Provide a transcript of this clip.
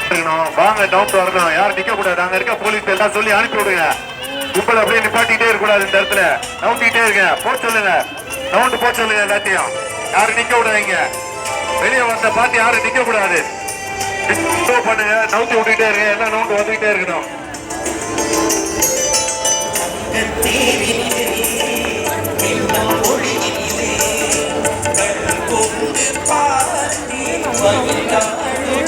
வாங்க டவுன் வரணும். யாரும் நிக்க கூடாது. அங்க இருக்க போலீஸ் எல்லாம் சொல்லி அனுப்பி விடுங்க. கும்பல் அப்படியே நிப்பாட்டிட்டே இருக்க கூடாது. இந்த இடத்துல நவுத்திட்டே இருங்க. போக சொல்லுங்க. நவுண்டு போக சொல்லுங்க. எல்லாத்தையும் யாரும் நிக்க விடாதீங்க. வெளியே வந்த பார்த்து யாரும் நிக்க கூடாது. பண்ணுங்க. நவுத்தி விட்டுட்டே இருங்க. எல்லாம் நவுண்டு வந்துகிட்டே இருக்கணும். Bye.